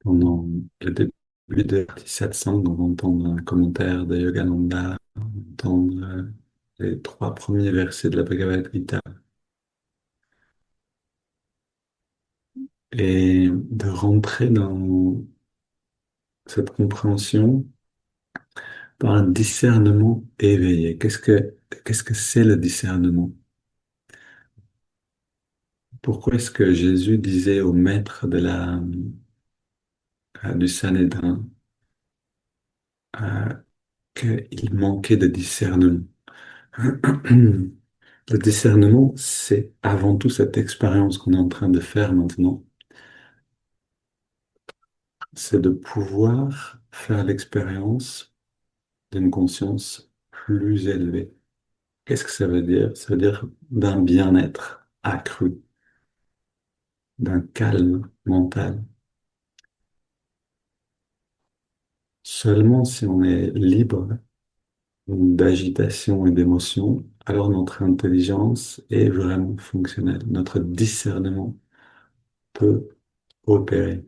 Pendant le début de la partie 700, on va entendre un commentaire de Yogananda, on va entendre les trois premiers versets de la Bhagavad Gita et de rentrer dans cette compréhension par un discernement éveillé. Qu'est-ce que c'est le discernement? Pourquoi est-ce que Jésus disait au maître du Sanhédrin euh, qu'il manquait de discernement? Le discernement, c'est avant tout cette expérience qu'on est en train de faire maintenant, c'est de pouvoir faire l'expérience d'une conscience plus élevée. Qu'est-ce que ça veut dire? Ça veut dire d'un bien-être accru, d'un calme mental. Seulement si on est libre d'agitation et d'émotion, alors notre intelligence est vraiment fonctionnelle. Notre discernement peut opérer.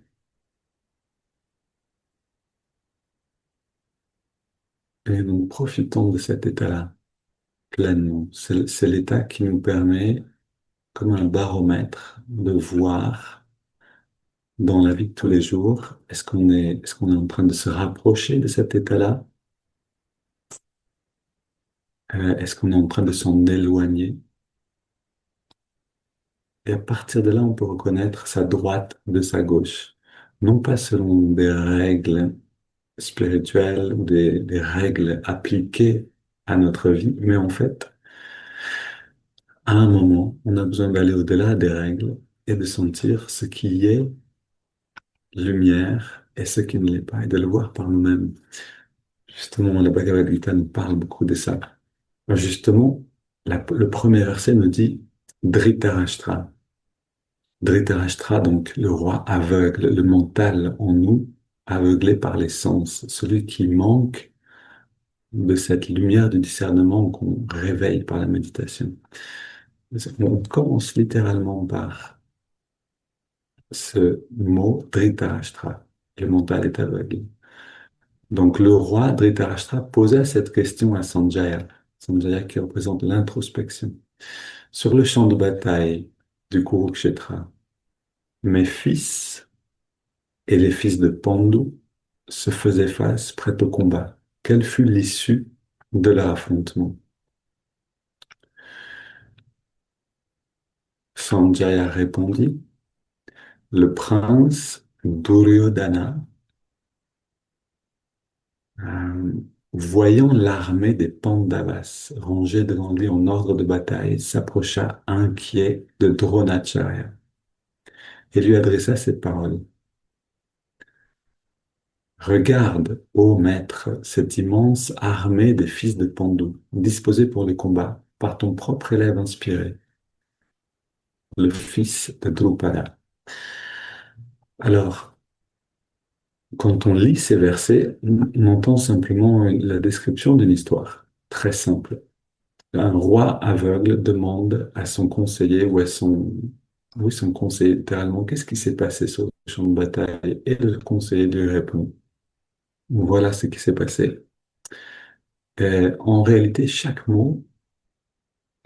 Et donc, profitons de cet état-là pleinement. C'est l'état qui nous permet, comme un baromètre, de voir dans la vie de tous les jours, est-ce qu'on est en train de se rapprocher de cet état-là? Est-ce qu'on est en train de s'en éloigner? Et à partir de là, on peut reconnaître sa droite de sa gauche. Non pas selon des règles spirituelles ou des règles appliquées à notre vie, mais en fait, à un moment, on a besoin d'aller au-delà des règles et de sentir ce qui est lumière et ce qui ne l'est pas, et de le voir par nous-mêmes. Justement, le Bhagavad Gita nous parle beaucoup de ça. Justement, le premier verset nous dit Dhritarashtra. Dhritarashtra, donc le roi aveugle, le mental en nous, aveuglé par les sens, celui qui manque de cette lumière du discernement qu'on réveille par la méditation. On commence littéralement par ce mot Dhritarashtra. Le mental est aveugle. Donc le roi Dhritarashtra posa cette question à Sanjaya, Sanjaya qui représente l'introspection. Sur le champ de bataille du Kurukshetra, mes fils et les fils de Pandu se faisaient face prêts au combat. Quelle fut l'issue de leur affrontement? Sanjaya répondit, le prince Duryodhana, euh, voyant l'armée des Pandavas rangée devant lui en ordre de bataille, s'approcha inquiet de Dronacharya et lui adressa ces paroles. Regarde, ô maître, cette immense armée des fils de Pandu, disposée pour le combat par ton propre élève inspiré, le fils de Drupada. Alors, quand on lit ces versets, on entend simplement la description d'une histoire très simple. Un roi aveugle demande à son conseiller ou à oui, son conseiller littéralement, qu'est-ce qui s'est passé sur le champ de bataille? Et le conseiller lui répond, voilà ce qui s'est passé. En réalité, chaque mot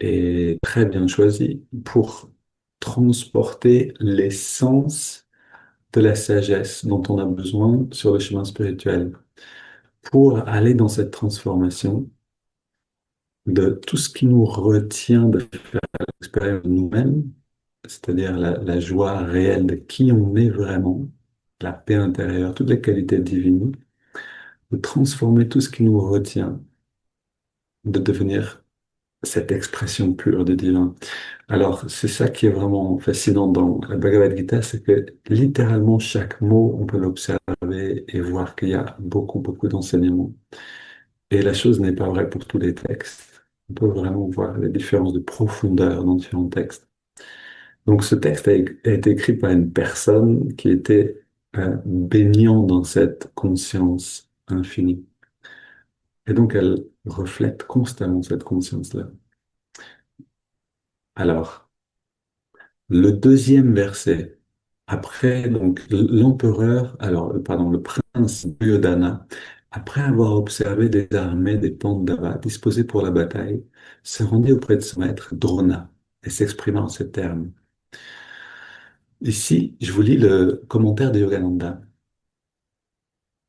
est très bien choisi pour transporter l'essence de la sagesse dont on a besoin sur le chemin spirituel. Pour aller dans cette transformation de tout ce qui nous retient de faire l'expérience de nous-mêmes, c'est-à-dire la joie réelle de qui on est vraiment, la paix intérieure, toutes les qualités divines, de transformer tout ce qui nous retient, de devenir cette expression pure de divin. Alors, c'est ça qui est vraiment fascinant dans la Bhagavad Gita, c'est que littéralement chaque mot, on peut l'observer et voir qu'il y a beaucoup, beaucoup d'enseignements. Et la chose n'est pas vraie pour tous les textes. On peut vraiment voir les différences de profondeur dans différents textes. Donc, ce texte a été écrit par une personne qui était baignant dans cette conscience infinie. Et donc, elle reflète constamment cette conscience-là. Alors, le deuxième verset Après, donc, l'empereur, alors, pardon, le prince Duryodhana, après avoir observé des armées des Pandavas disposées pour la bataille, se rendit auprès de son maître Drona et s'exprima en ces termes. Ici, je vous lis le commentaire de Yogananda.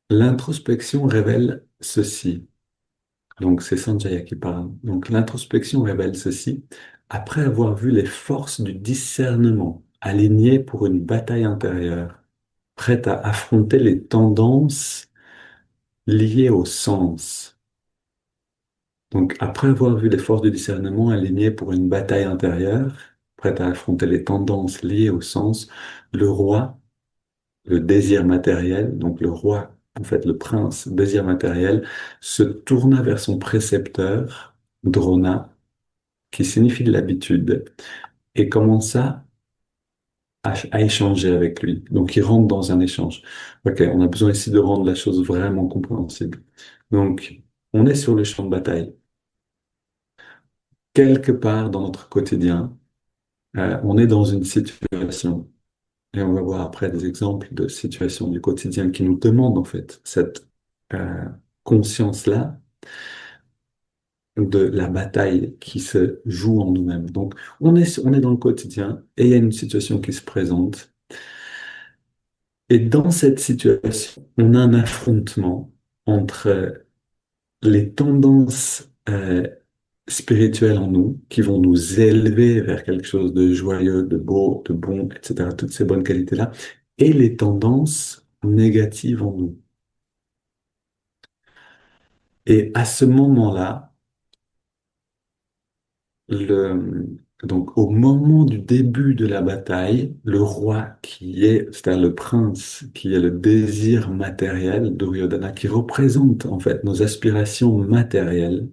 L'introspection révèle ceci. Donc, c'est Sanjaya qui parle. Donc, l'introspection révèle ceci. Après avoir vu les forces du discernement alignées pour une bataille intérieure, prête à affronter les tendances liées au sens. Donc, après avoir vu les forces du discernement alignées pour une bataille intérieure, prête à affronter les tendances liées au sens, le roi, le désir matériel, donc le roi, en fait le prince, désir matériel, se tourna vers son précepteur, Drona, qui signifie de l'habitude, et commença à échanger avec lui. Donc, il rentre dans un échange. Ok, on a besoin ici de rendre la chose vraiment compréhensible. Donc, on est sur le champ de bataille. Quelque part dans notre quotidien, on est dans une situation, et on va voir après des exemples de situations du quotidien qui nous demandent en fait cette euh, conscience-là de la bataille qui se joue en nous-mêmes. Donc, on est dans le quotidien et il y a une situation qui se présente. Et dans cette situation, on a un affrontement entre les tendances spirituelles en nous qui vont nous élever vers quelque chose de joyeux, de beau, de bon, etc., toutes ces bonnes qualités-là, et les tendances négatives en nous. Et à ce moment-là, le, donc au moment du début de la bataille, le roi qui est, c'est-à-dire le prince, qui est le désir matériel, Duryodhana, qui représente en fait nos aspirations matérielles,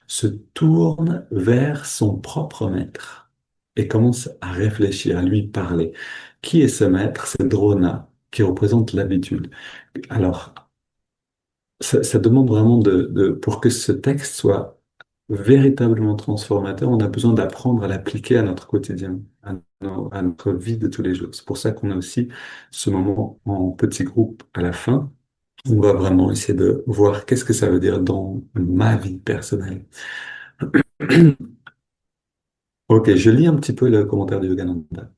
se tourne vers son propre maître et commence à réfléchir, à lui parler. Qui est ce maître? C'est Drona, qui représente l'habitude. Alors, ça demande vraiment pour que ce texte soit véritablement transformateur, on a besoin d'apprendre à l'appliquer à notre quotidien, à notre vie de tous les jours. C'est pour ça qu'on a aussi ce moment en petit groupe à la fin. On va vraiment essayer de voir qu'est-ce que ça veut dire dans ma vie personnelle. Ok, je lis un petit peu le commentaire de Yogananda.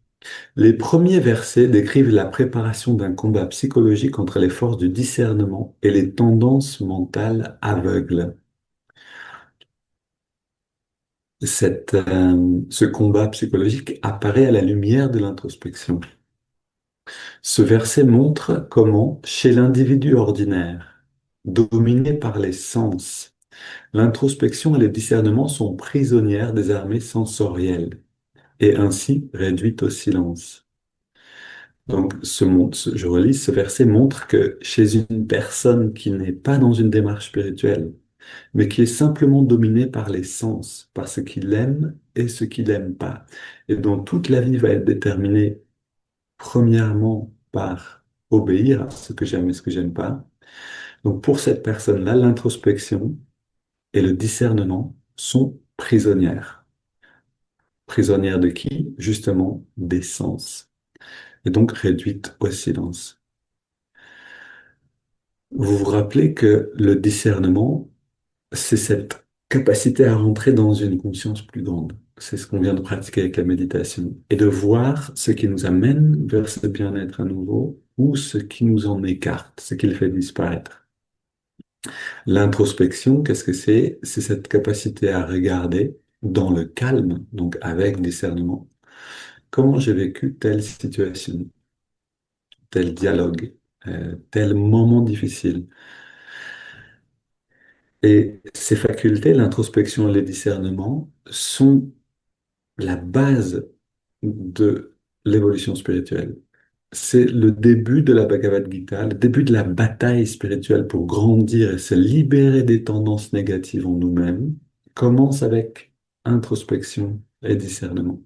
Les premiers versets décrivent la préparation d'un combat psychologique entre les forces du discernement et les tendances mentales aveugles. Ce combat psychologique apparaît à la lumière de l'introspection. Ce verset montre comment, chez l'individu ordinaire, dominé par les sens, l'introspection et le discernement sont prisonnières des armées sensorielles et ainsi réduites au silence. Donc, je relis, ce verset montre que chez une personne qui n'est pas dans une démarche spirituelle, mais qui est simplement dominé par les sens, par ce qu'il aime et ce qu'il n'aime pas. Et dont toute la vie va être déterminée premièrement par obéir à ce que j'aime et ce que j'aime pas. Donc pour cette personne-là, l'introspection et le discernement sont prisonnières. Prisonnières de qui? Justement des sens. Et donc réduites au silence. Vous vous rappelez que le discernement, c'est cette capacité à rentrer dans une conscience plus grande. C'est ce qu'on vient de pratiquer avec la méditation. Et de voir ce qui nous amène vers ce bien-être à nouveau ou ce qui nous en écarte, ce qui le fait disparaître. L'introspection, qu'est-ce que c'est? C'est cette capacité à regarder dans le calme, donc avec discernement, comment j'ai vécu telle situation, tel dialogue, tel moment difficile. Et ces facultés, l'introspection et le discernement, sont la base de l'évolution spirituelle. C'est le début de la Bhagavad Gita, le début de la bataille spirituelle pour grandir et se libérer des tendances négatives en nous-mêmes, commence avec introspection et discernement.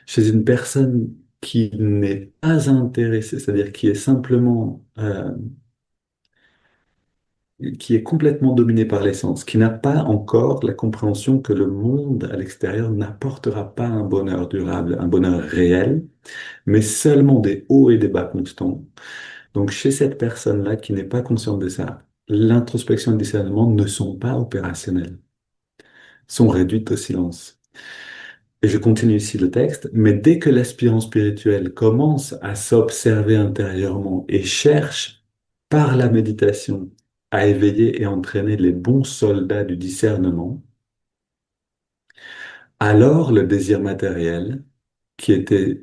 Chez une personne qui n'est pas intéressée, c'est-à-dire qui est simplement qui est complètement dominé par l'essence, qui n'a pas encore la compréhension que le monde à l'extérieur n'apportera pas un bonheur durable, un bonheur réel, mais seulement des hauts et des bas constants. Donc chez cette personne-là qui n'est pas consciente de ça, l'introspection et le discernement ne sont pas opérationnels, sont réduites au silence. Et je continue ici le texte, mais dès que l'aspirant spirituel commence à s'observer intérieurement et cherche par la méditation à éveiller et entraîner les bons soldats du discernement, alors le désir matériel,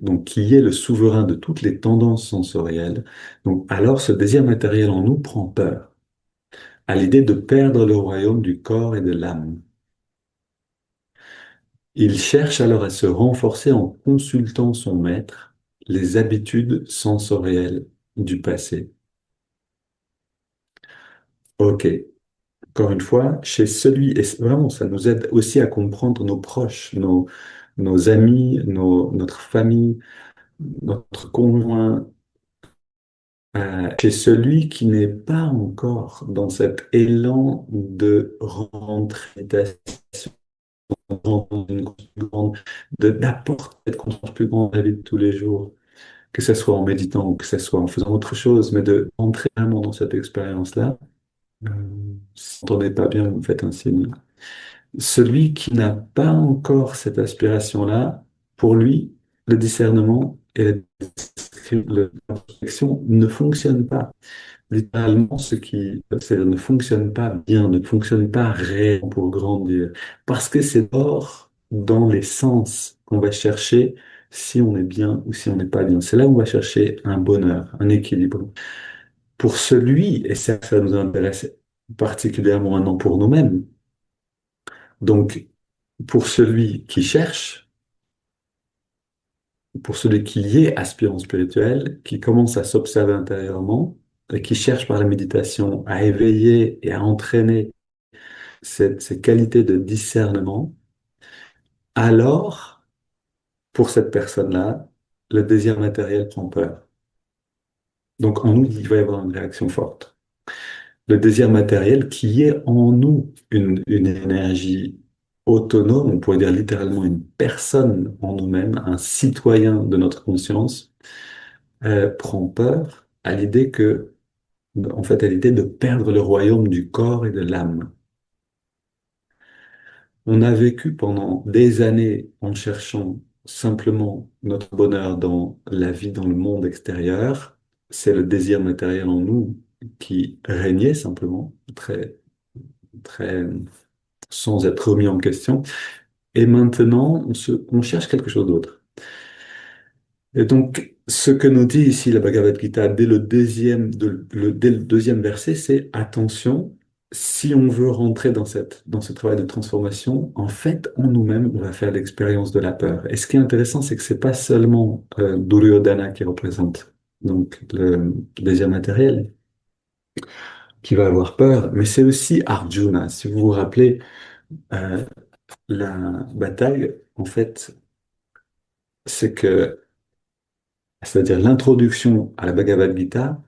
donc qui est le souverain de toutes les tendances sensorielles, donc alors ce désir matériel en nous prend peur à l'idée de perdre le royaume du corps et de l'âme. Il cherche alors à se renforcer en consultant son maître, les habitudes sensorielles du passé. Ok, encore une fois, chez celui, et vraiment, ça nous aide aussi à comprendre nos proches, nos amis, notre famille, notre conjoint, chez celui qui n'est pas encore dans cet élan de rentrer, dans une conscience plus grande, d'apporter cette conscience plus grande à la vie de tous les jours, que ce soit en méditant ou que ce soit en faisant autre chose, mais de rentrer vraiment dans cette expérience-là. Euh, Si vous n'entendez pas bien, vous me faites un signe. Celui qui n'a pas encore cette aspiration-là, pour lui, le discernement et la réflexion ne fonctionnent pas. Littéralement, ne fonctionne pas bien, ne fonctionne pas réellement pour grandir. Parce que c'est d'or dans les sens qu'on va chercher si on est bien ou si on n'est pas bien. C'est là où on va chercher un bonheur, un équilibre. Pour celui, et ça nous intéresse particulièrement maintenant pour nous-mêmes, donc pour celui qui cherche, pour celui qui y est aspirant spirituel, qui commence à s'observer intérieurement, et qui cherche par la méditation à éveiller et à entraîner ces qualités de discernement, alors, pour cette personne-là, le désir matériel prend peur. Donc, en nous, il va y avoir une réaction forte. Le désir matériel qui est en nous une énergie autonome, on pourrait dire littéralement une personne en nous-mêmes, un citoyen de notre conscience, prend peur à l'idée en fait, à l'idée de perdre le royaume du corps et de l'âme. On a vécu pendant des années en cherchant simplement notre bonheur dans la vie, dans le monde extérieur. C'est le désir matériel en nous qui régnait simplement, très, sans être remis en question. Et maintenant, on cherche quelque chose d'autre. Et donc, ce que nous dit ici la Bhagavad Gita dès le deuxième verset, c'est attention, si on veut rentrer dans ce travail de transformation, en fait, en nous-mêmes, on va faire l'expérience de la peur. Et ce qui est intéressant, c'est que c'est pas seulement Duryodhana qui représente donc le désir matériel qui va avoir peur, mais c'est aussi Arjuna. Si vous vous rappelez, euh, la bataille, en fait, c'est que c'est-à-dire l'introduction à la Bhagavad Gita,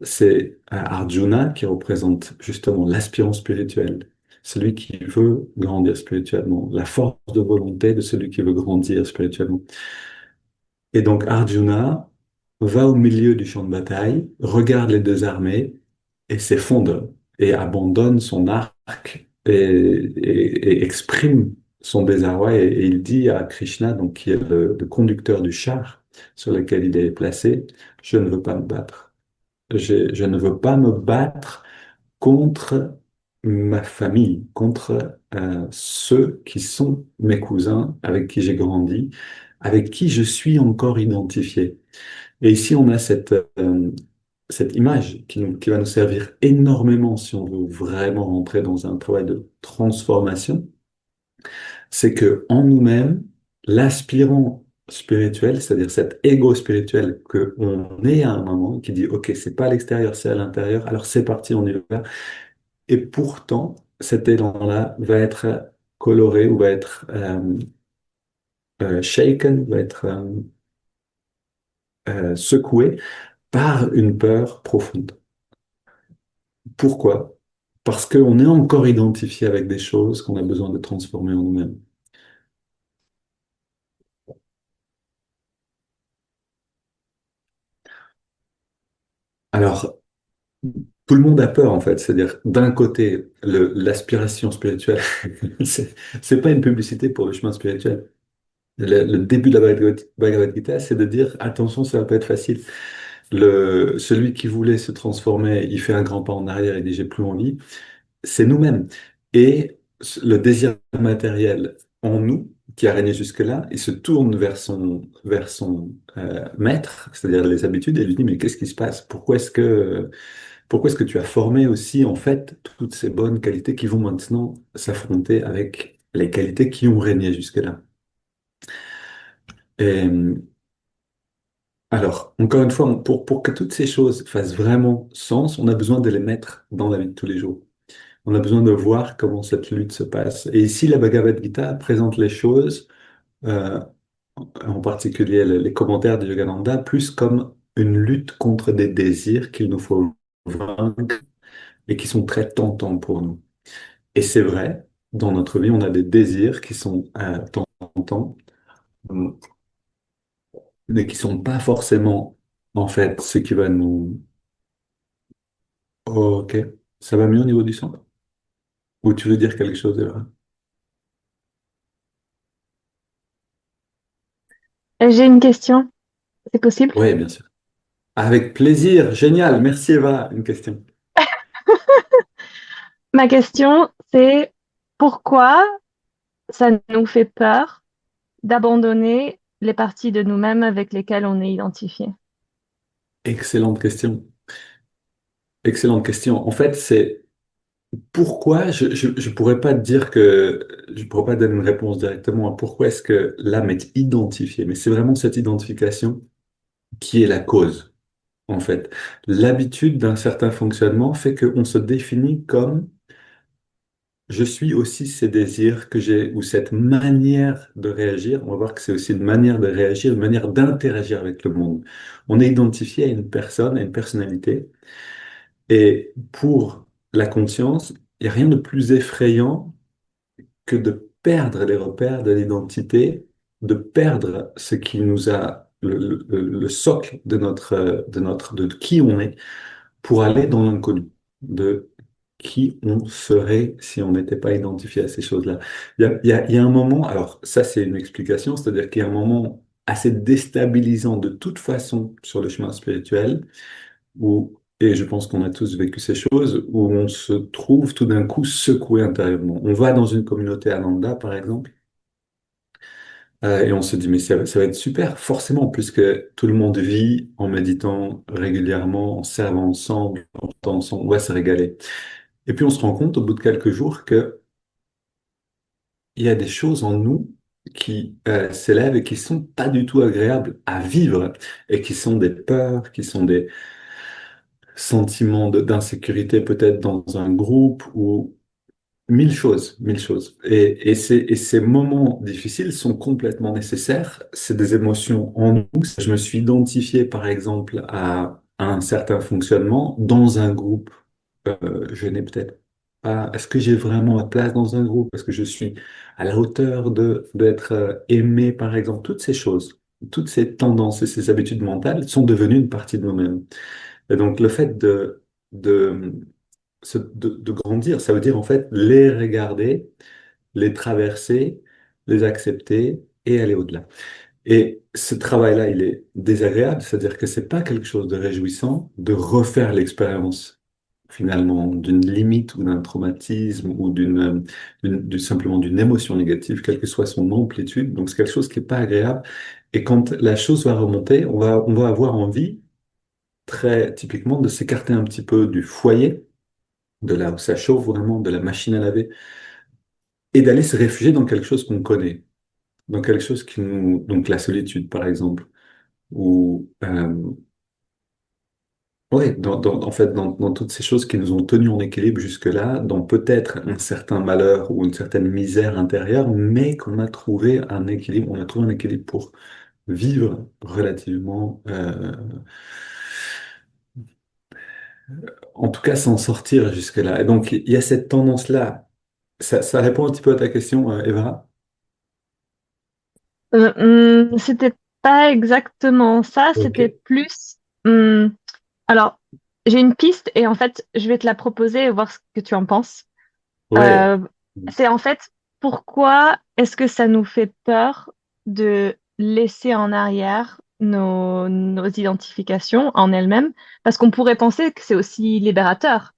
c'est Arjuna qui représente justement l'aspirant spirituel, celui qui veut grandir spirituellement, la force de volonté de celui qui veut grandir spirituellement. Et donc Arjuna va au milieu du champ de bataille, regarde les deux armées et s'effondre et abandonne son arc et exprime son désarroi et il dit à Krishna, donc qui est le conducteur du char sur lequel il est placé, je ne veux pas me battre. Je ne veux pas me battre contre ma famille, contre ceux qui sont mes cousins, avec qui j'ai grandi, avec qui je suis encore identifié. Et ici, on a cette image qui va nous servir énormément si on veut vraiment rentrer dans un travail de transformation. C'est que en nous-mêmes, l'aspirant spirituel, c'est-à-dire cet ego spirituel que on est à un moment, qui dit, OK, c'est pas à l'extérieur, c'est à l'intérieur, alors c'est parti, on y va. Et pourtant, cet élan-là va être coloré ou va être shaken, va être secoué par une peur profonde. Pourquoi? parce qu'on est encore identifié avec des choses qu'on a besoin de transformer en nous-mêmes. Alors, tout le monde a peur, en fait. C'est-à-dire, d'un côté, l'aspiration spirituelle, c'est c'est pas une publicité pour le chemin spirituel. Le début de la Bhagavad Gita, c'est de dire, attention, ça va pas être facile. Celui qui voulait se transformer, il fait un grand pas en arrière, il dit, j'ai plus envie. C'est nous-mêmes. Et le désir matériel en nous, qui a régné jusque-là, il se tourne vers son maître, c'est-à-dire les habitudes, et lui dit, mais qu'est-ce qui se passe? Pourquoi est-ce que tu as formé aussi, en fait, toutes ces bonnes qualités qui vont maintenant s'affronter avec les qualités qui ont régné jusque-là? Et alors, encore une fois, pour que toutes ces choses fassent vraiment sens, on a besoin de les mettre dans la vie de tous les jours. On a besoin de voir comment cette lutte se passe. Et ici, la Bhagavad Gita présente les choses, euh, en particulier les commentaires de Yogananda, plus comme une lutte contre des désirs qu'il nous faut vaincre et qui sont très tentants pour nous. Et c'est vrai, dans notre vie, on a des désirs qui sont tentants, euh, mais qui sont pas forcément, en fait, ce qui va nous... Oh, ok, ça va mieux au niveau du son? Ou tu veux dire quelque chose, Eva? J'ai une question, c'est possible? Oui, bien sûr. Avec plaisir, génial, merci Eva. Une question. Ma question, c'est pourquoi ça nous fait peur d'abandonner les parties de nous-mêmes avec lesquelles on est identifié? Excellente question. Excellente question. En fait, c'est pourquoi je pourrais pas te dire que je pourrais pas donner une réponse directement à pourquoi est-ce que l'âme est identifiée, mais c'est vraiment cette identification qui est la cause, en fait. L'habitude d'un certain fonctionnement fait qu'on se définit comme je suis aussi ces désirs que j'ai, ou cette manière de réagir. On va voir que c'est aussi une manière de réagir, une manière d'interagir avec le monde. On est identifié à une personne, à une personnalité. Et pour la conscience, il n'y a rien de plus effrayant que de perdre les repères de l'identité, de perdre ce qui nous a, le socle de qui on est, pour aller dans l'inconnu, de qui on serait si on n'était pas identifié à ces choses-là. Il y a un moment, alors ça c'est une explication, c'est-à-dire qu'il y a un moment assez déstabilisant de toute façon sur le chemin spirituel, où, et je pense qu'on a tous vécu ces choses, où on se trouve tout d'un coup secoué intérieurement. On va dans une communauté Ananda, par exemple, et on se dit, mais ça va être super, forcément, puisque tout le monde vit en méditant régulièrement, en servant ensemble, en chantant ensemble, on va se régaler. Et puis on se rend compte au bout de quelques jours qu'il y a des choses en nous qui s'élèvent et qui sont pas du tout agréables à vivre, et qui sont des peurs, qui sont des sentiments d'insécurité peut-être dans un groupe, ou mille choses, mille choses. Et ces moments difficiles sont complètement nécessaires. C'est des émotions en nous. Je me suis identifié, par exemple, à un certain fonctionnement dans un groupe. Je n'ai peut-être pas... Est-ce que j'ai vraiment ma place dans un groupe? Est-ce que je suis à la hauteur d'être aimé, par exemple? Toutes ces choses, toutes ces tendances et ces habitudes mentales sont devenues une partie de nous-mêmes. Et donc, le fait de de grandir. Ça veut dire en fait les regarder, les traverser, les accepter et aller au-delà. Et ce travail-là, il est désagréable, c'est-à-dire que c'est pas quelque chose de réjouissant de refaire l'expérience finalement d'une limite ou d'un traumatisme ou simplement d'une émotion négative, quelle que soit son amplitude. Donc c'est quelque chose qui est pas agréable. Et quand la chose va remonter, on va avoir envie très typiquement de s'écarter un petit peu du foyer, de là où ça chauffe vraiment, de la machine à laver, et d'aller se réfugier dans quelque chose qu'on connaît, dans quelque chose qui nous... Donc la solitude, par exemple, ou... ouais, en fait, dans toutes ces choses qui nous ont tenus en équilibre jusque-là, dans peut-être un certain malheur ou une certaine misère intérieure, mais qu'on a trouvé un équilibre, on a trouvé un équilibre pour vivre relativement En tout cas, s'en sortir jusque-là. Et donc, il y a cette tendance-là. Ça répond un petit peu à ta question, Eva? C'était pas exactement ça, Ok. c'était plus. hum, alors, j'ai une piste et en fait, je vais te la proposer et voir ce que tu en penses. Ouais. Euh, c'est en fait pourquoi est-ce que ça nous fait peur de laisser en arrière nos identifications en elles-mêmes? Parce qu'on pourrait penser que c'est aussi libérateur,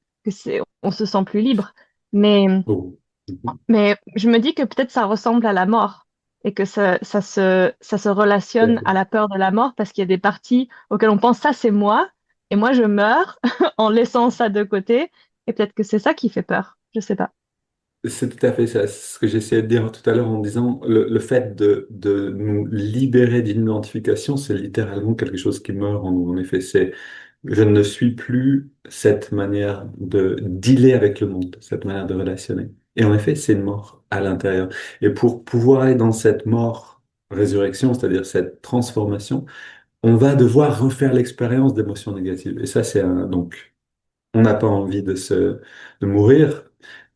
on se sent plus libre. Mais Oh. Mhm. mais je me dis que peut-être ça ressemble à la mort et que ça se relationne à la peur de la mort parce qu'il y a des parties auxquelles on pense ça c'est moi et moi je meurs en laissant ça de côté et peut-être que c'est ça qui fait peur. Je sais pas. C'est tout à fait ça, c'est ce que j'essayais de dire tout à l'heure en disant le fait de nous libérer d'une identification, c'est littéralement quelque chose qui meurt en nous. En effet, c'est je ne suis plus cette manière de dealer avec le monde, cette manière de relationner. Et en effet, c'est une mort à l'intérieur. Et pour pouvoir aller dans cette mort, résurrection, c'est-à-dire cette transformation, on va devoir refaire l'expérience d'émotions négatives. Et ça, donc, on n'a pas envie de mourir.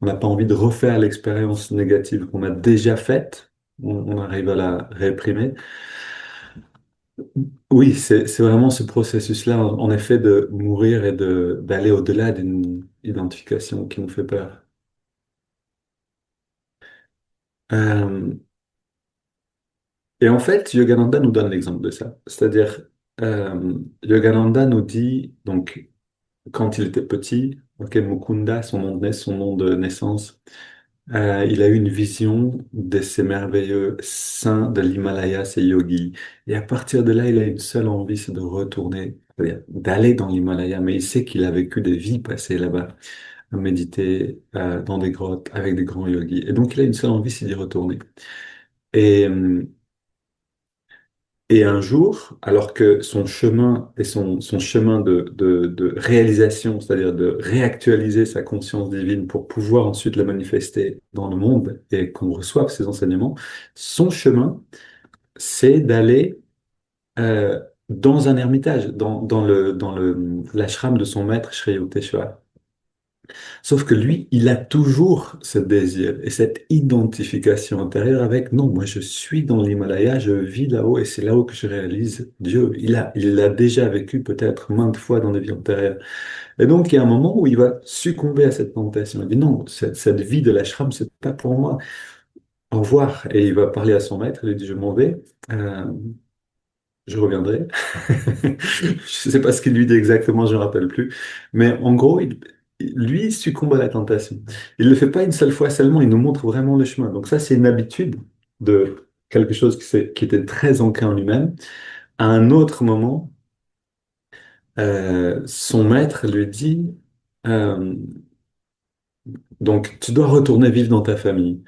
On n'a pas envie de refaire l'expérience négative qu'on a déjà faite. On arrive à la réprimer. Oui, c'est vraiment ce processus-là, en effet, de mourir et d'aller au-delà d'une identification qui nous fait peur. Euh, et en fait, Yogananda nous donne l'exemple de ça. C'est-à-dire, Yogananda nous dit, donc, quand il était petit, ok, Mukunda, son nom de naissance, il a eu une vision de ces merveilleux saints de l'Himalaya, ces yogis. Et à partir de là, il a une seule envie, c'est de retourner, c'est-à-dire d'aller dans l'Himalaya. Mais il sait qu'il a vécu des vies passées là-bas, à méditer dans des grottes avec des grands yogis. Et donc, il a une seule envie, c'est d'y retourner. Et, euh, et un jour, alors que son chemin et son chemin de réalisation, c'est-à-dire de réactualiser sa conscience divine pour pouvoir ensuite la manifester dans le monde et qu'on reçoive ses enseignements, son chemin, c'est d'aller euh, dans un ermitage, dans l'ashram de son maître, Sri Yukteswar. Sauf que lui, il a toujours ce désir et cette identification intérieure avec non, moi je suis dans l'Himalaya, je vis là-haut et c'est là-haut que je réalise Dieu. Il l'a déjà vécu peut-être maintes fois dans des vies antérieures. Et donc il y a un moment où il va succomber à cette tentation. Il dit non, cette vie de l'ashram, c'est pas pour moi. Au revoir. Et il va parler à son maître, il lui dit je m'en vais. Euh, je reviendrai. Je sais pas ce qu'il lui dit exactement, je ne me rappelle plus. Mais en gros, lui, il succombe à la tentation. Il ne le fait pas une seule fois seulement, il nous montre vraiment le chemin. Donc ça, c'est une habitude de quelque chose qui était très ancré en lui-même. À un autre moment, son maître lui dit, euh, donc tu dois retourner vivre dans ta famille.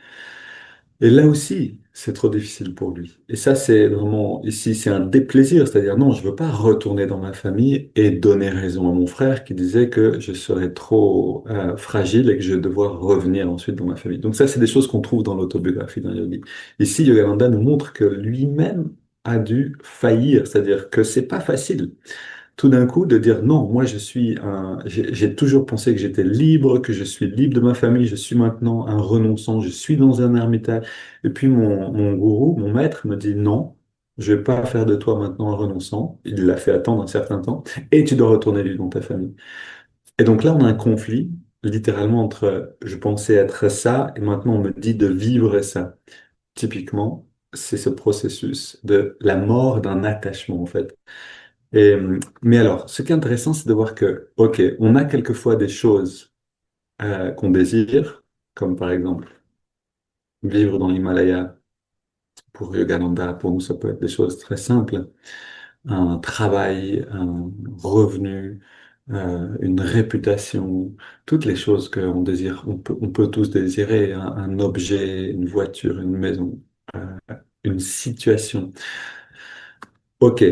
Et là aussi, c'est trop difficile pour lui. Et ça, c'est vraiment, ici, c'est un déplaisir, c'est-à-dire, non, je veux pas retourner dans ma famille et donner raison à mon frère qui disait que je serais trop fragile et que je vais devoir revenir ensuite dans ma famille. Donc ça, c'est des choses qu'on trouve dans l'autobiographie d'un yogi. Ici, Yogananda nous montre que lui-même a dû faillir, c'est-à-dire que c'est pas facile tout d'un coup de dire non, moi j'ai toujours pensé que j'étais libre, que je suis libre de ma famille, je suis maintenant un renonçant, je suis dans un ermitage. Et puis mon gourou, mon maître me dit non, je vais pas faire de toi maintenant un renonçant. Il l'a fait attendre un certain temps et tu dois retourner vivre dans ta famille. Et donc là, on a un conflit littéralement entre je pensais être ça et maintenant on me dit de vivre ça. Typiquement, c'est ce processus de la mort d'un attachement en fait. Mais alors, ce qui est intéressant, c'est de voir que, OK, on a quelquefois des choses qu'on désire, comme par exemple vivre dans l'Himalaya pour Yogananda, pour nous, ça peut être des choses très simples, un travail, un revenu, une réputation, toutes les choses qu'on désire, on peut tous désirer, un objet, une voiture, une maison, une situation. Ok,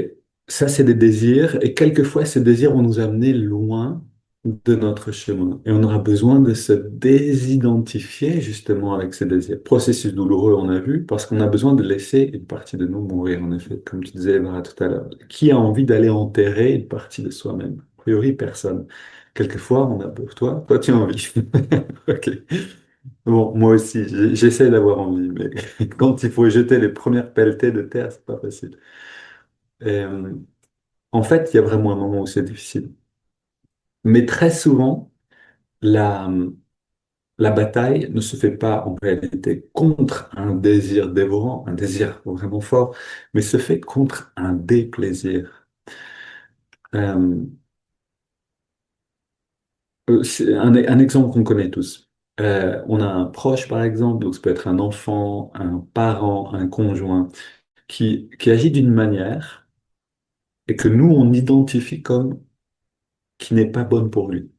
ça c'est des désirs et quelquefois ces désirs vont nous amener loin de notre chemin et on aura besoin de se désidentifier justement avec ces désirs. Processus douloureux, on a vu, parce qu'on a besoin de laisser une partie de nous mourir en effet, comme tu disais Emma tout à l'heure. Qui a envie d'aller enterrer une partie de soi-même? A priori, personne. Quelquefois, on a peur. Toi, tu as envie. Ok. Bon, moi aussi, j'essaie d'avoir envie, mais quand il faut jeter les premières pelletées de terre, c'est pas facile. Et, en fait, il y a vraiment un moment où c'est difficile. Mais très souvent, la, la bataille ne se fait pas en réalité contre un désir dévorant, un désir vraiment fort, mais se fait contre un déplaisir. Euh, c'est un exemple qu'on connaît tous. On a un proche, par exemple, donc ça peut être un enfant, un parent, un conjoint, qui agit d'une manière et que nous, on identifie comme qui n'est pas bonne pour lui.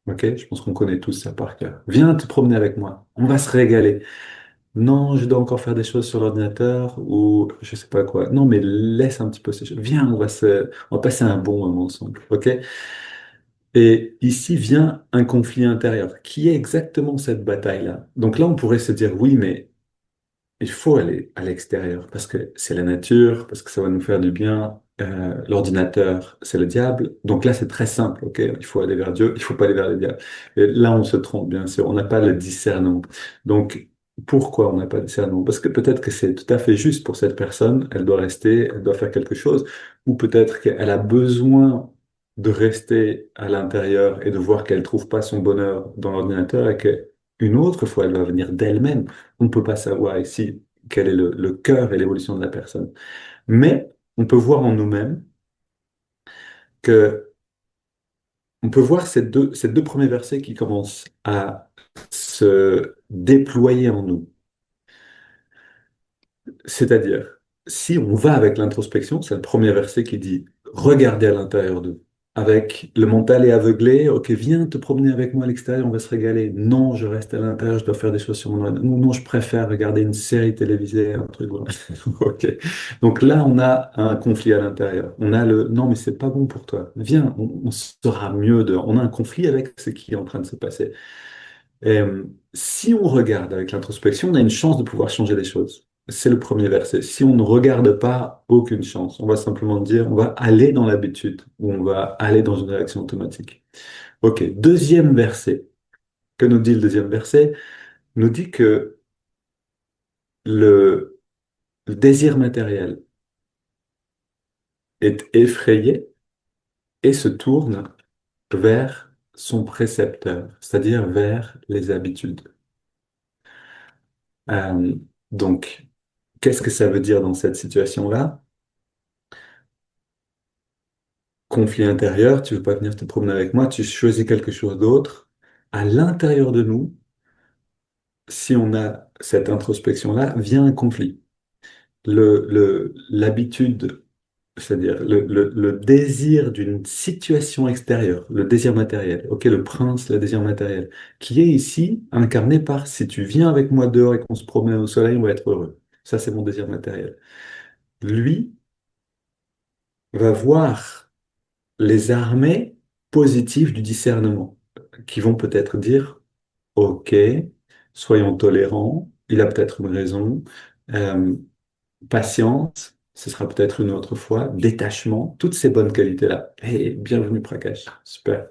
Ok? Je pense qu'on connaît tous ça par cœur. Viens te promener avec moi, on va se régaler. Non, je dois encore faire des choses sur l'ordinateur ou je sais pas quoi. Non, mais laisse un petit peu ces choses. Viens, on va passer un bon moment ensemble. Ok? Et ici vient un conflit intérieur qui est exactement cette bataille-là. Donc là, on pourrait se dire, oui, mais il faut aller à l'extérieur parce que c'est la nature, parce que ça va nous faire du bien. L'ordinateur, c'est le diable. Donc là, c'est très simple. Ok, il faut aller vers Dieu, il faut pas aller vers le diable. Et là, on se trompe, bien sûr. On n'a pas le discernement. Donc, pourquoi on n'a pas de discernement? Parce que peut-être que c'est tout à fait juste pour cette personne. Elle doit rester, elle doit faire quelque chose. Ou peut-être qu'elle a besoin de rester à l'intérieur et de voir qu'elle trouve pas son bonheur dans l'ordinateur et qu'une autre fois, elle va venir d'elle-même. On ne peut pas savoir ici quel est le cœur et l'évolution de la personne. Mais on peut voir en nous-mêmes que on peut voir ces deux premiers versets qui commencent à se déployer en nous. C'est-à-dire, si on va avec l'introspection, c'est le premier verset qui dit, regardez à l'intérieur d'eux. Avec le mental est aveuglé, ok, viens te promener avec moi à l'extérieur, on va se régaler. Non, je reste à l'intérieur, je dois faire des choses sur mon ordinateur. Non, non, je préfère regarder une série télévisée, un truc, voilà. Ok. Donc là, on a un conflit à l'intérieur. On a le, non, mais c'est pas bon pour toi. Viens, on sera mieux dehors. On a un conflit avec ce qui est en train de se passer. Et, si on regarde avec l'introspection, on a une chance de pouvoir changer les choses. C'est le premier verset. Si on ne regarde pas, aucune chance. On va simplement dire, on va aller dans l'habitude ou on va aller dans une réaction automatique. Ok, deuxième verset. Que nous dit le deuxième verset? Nous dit que le désir matériel est effrayé et se tourne vers son précepteur, c'est-à-dire vers les habitudes. Euh, donc, qu'est-ce que ça veut dire dans cette situation-là? Conflit intérieur, tu veux pas venir te promener avec moi, tu choisis quelque chose d'autre. À l'intérieur de nous, si on a cette introspection-là, vient un conflit. L'habitude, c'est-à-dire le désir d'une situation extérieure, le désir matériel, ok, le prince, le désir matériel, qui est ici incarné par si tu viens avec moi dehors et qu'on se promène au soleil, on va être heureux. Ça, c'est mon désir matériel. Lui va voir les armées positives du discernement, qui vont peut-être dire, OK, soyons tolérants, il a peut-être une raison, euh, patience, ce sera peut-être une autre fois, détachement, toutes ces bonnes qualités-là. Et bienvenue Prakash, super.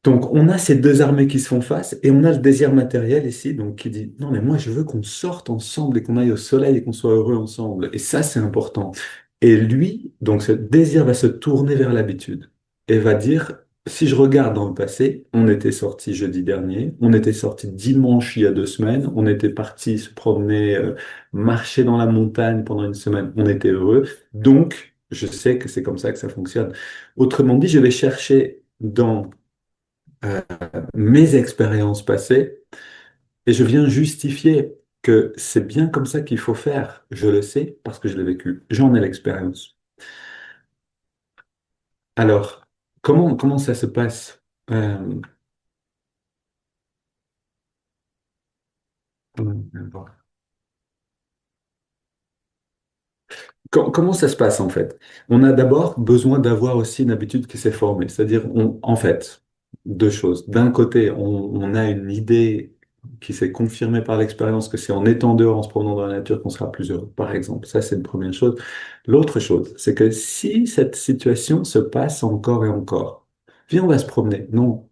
Donc, on a ces deux armées qui se font face et on a le désir matériel ici, donc qui dit non, mais moi je veux qu'on sorte ensemble et qu'on aille au soleil et qu'on soit heureux ensemble. Et ça, c'est important. Et lui, donc ce désir va se tourner vers l'habitude et va dire si je regarde dans le passé, on était sorti jeudi dernier, on était sorti dimanche il y a 2 semaines, on était parti se promener, marcher dans la montagne pendant une semaine, on était heureux. Donc, je sais que c'est comme ça que ça fonctionne. Autrement dit, je vais chercher dans euh, mes expériences passées et je viens justifier que c'est bien comme ça qu'il faut faire. Je le sais parce que je l'ai vécu. J'en ai l'expérience. Alors, comment ça se passe? Euh, comment ça se passe en fait? On a d'abord besoin d'avoir aussi une habitude qui s'est formée. C'est-à-dire, en fait, deux choses. D'un côté, on a une idée qui s'est confirmée par l'expérience que c'est en étant dehors, en se promenant dans la nature qu'on sera plus heureux, par exemple. Ça, c'est une première chose. L'autre chose, c'est que si cette situation se passe encore et encore, Viens, on va se promener. Non.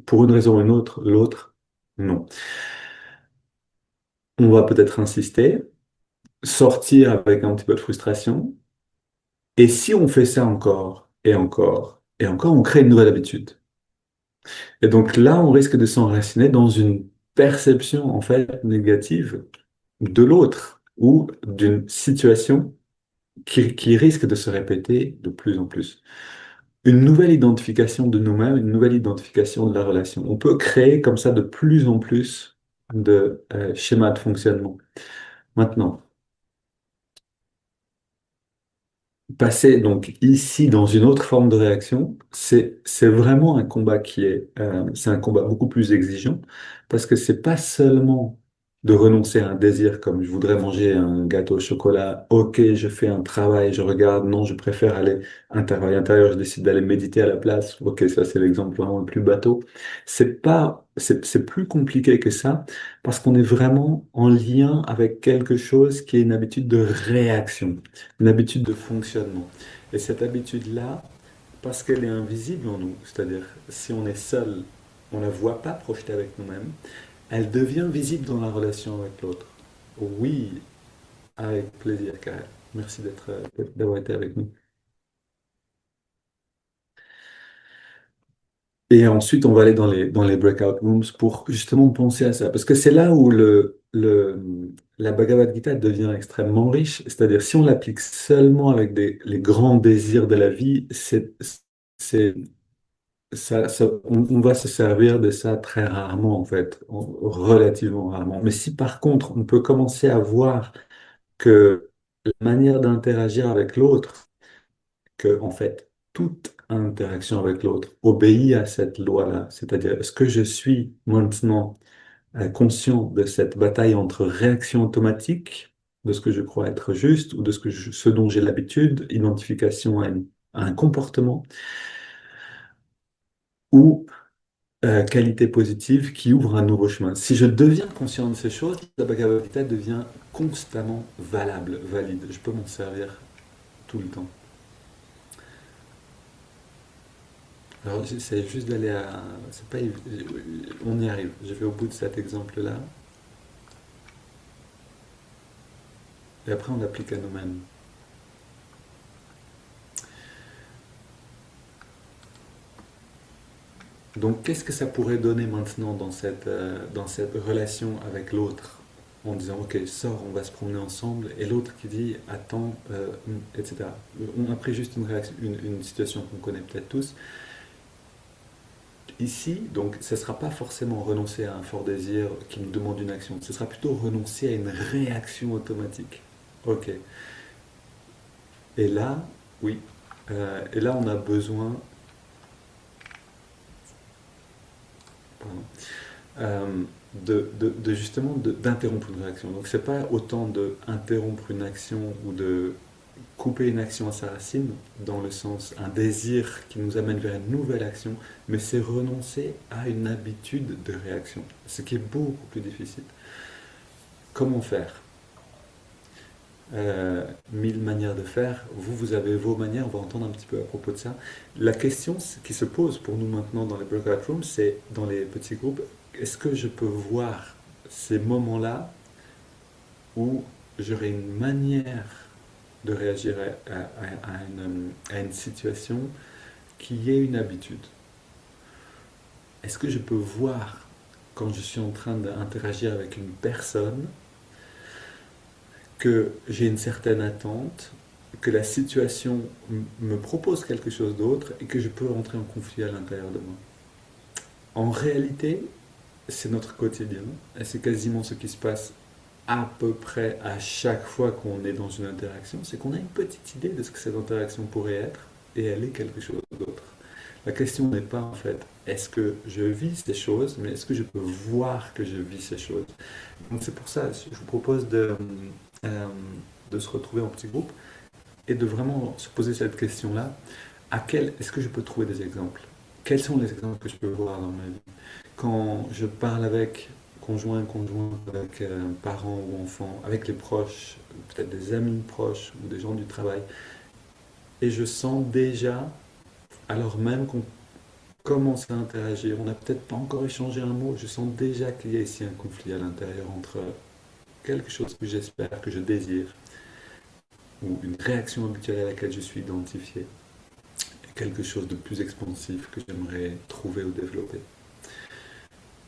Pour une raison ou une autre, l'autre, non. On va peut-être insister, sortir avec un petit peu de frustration. Et si on fait ça encore et encore et encore, on crée une nouvelle habitude. Et donc là, on risque de s'enraciner dans une perception en fait négative de l'autre ou d'une situation qui risque de se répéter de plus en plus. Une nouvelle identification de nous-mêmes, une nouvelle identification de la relation. On peut créer comme ça de plus en plus de schémas de fonctionnement. Maintenant, passer donc ici dans une autre forme de réaction, c'est vraiment un combat c'est un combat beaucoup plus exigeant parce que c'est pas seulement de renoncer à un désir comme je voudrais manger un gâteau au chocolat, ok, je fais un travail, je regarde, non, je préfère aller un travail intérieur, je décide d'aller méditer à la place, ok, ça c'est l'exemple vraiment le plus bateau. C'est plus compliqué que ça parce qu'on est vraiment en lien avec quelque chose qui est une habitude de réaction, une habitude de fonctionnement. Et cette habitude-là, parce qu'elle est invisible en nous, c'est-à-dire si on est seul, on ne la voit pas projetée avec nous-mêmes, elle devient visible dans la relation avec l'autre. Oui, avec plaisir, Karel. Merci d'avoir été avec nous. Et ensuite, on va aller dans les breakout rooms pour justement penser à ça. Parce que c'est là où la Bhagavad Gita devient extrêmement riche. C'est-à-dire, si on l'applique seulement avec les grands désirs de la vie, c'est, on va se servir de ça très rarement, en fait, relativement rarement. Mais si par contre, on peut commencer à voir que la manière d'interagir avec l'autre, que en fait, toute interaction avec l'autre obéit à cette loi-là. C'est-à-dire, est-ce que je suis maintenant conscient de cette bataille entre réaction automatique, de ce que je crois être juste, ou de ce dont j'ai l'habitude, identification à un comportement, ou qualité positive qui ouvre un nouveau chemin. Si je deviens conscient de ces choses, la Bhagavad Gita devient constamment valable, valide. Je peux m'en servir tout le temps. Alors, j'essaie juste d'aller à. C'est pas, on y arrive. Je vais au bout de cet exemple-là. Et après, on l'applique à nous-mêmes. Donc, qu'est-ce que ça pourrait donner maintenant dans cette relation avec l'autre? En disant, OK, sors, on va se promener ensemble. Et l'autre qui dit, attends, etc. On a pris juste une situation qu'on connaît peut-être tous. Ici, donc, ce ne sera pas forcément renoncer à un fort désir qui nous demande une action. Ce sera plutôt renoncer à une réaction automatique. OK. Et là, oui. Et là, on a besoin, pardon, justement d'interrompre une réaction. Donc, c'est pas autant de interrompre une action ou de couper une action à sa racine, dans le sens un désir qui nous amène vers une nouvelle action, mais c'est renoncer à une habitude de réaction, ce qui est beaucoup plus difficile. Comment faire? Mille manières de faire. Vous avez vos manières, on va entendre un petit peu à propos de ça. La question qui se pose pour nous maintenant dans les breakout rooms, c'est dans les petits groupes, est-ce que je peux voir ces moments-là où j'aurai une manière de réagir à une situation qui est une habitude? Est-ce que je peux voir quand je suis en train d'interagir avec une personne que j'ai une certaine attente, que la situation me propose quelque chose d'autre et que je peux rentrer en conflit à l'intérieur de moi? En réalité, c'est notre quotidien et c'est quasiment ce qui se passe à peu près à chaque fois qu'on est dans une interaction, c'est qu'on a une petite idée de ce que cette interaction pourrait être et elle est quelque chose d'autre. La question n'est pas en fait est-ce que je vis ces choses, mais est-ce que je peux voir que je vis ces choses. Donc c'est pour ça, je vous propose euh, de se retrouver en petit groupe et de vraiment se poser cette question-là. Est-ce que je peux trouver des exemples? Quels sont les exemples que je peux voir dans ma vie? Quand je parle avec conjoint, avec parents ou enfants, avec les proches, peut-être des amis proches ou des gens du travail, et je sens déjà, alors même commence à interagir. On n'a peut-être pas encore échangé un mot. Je sens déjà qu'il y a ici un conflit à l'intérieur entre quelque chose que j'espère, que je désire, ou une réaction habituelle à laquelle je suis identifié, et quelque chose de plus expansif que j'aimerais trouver ou développer.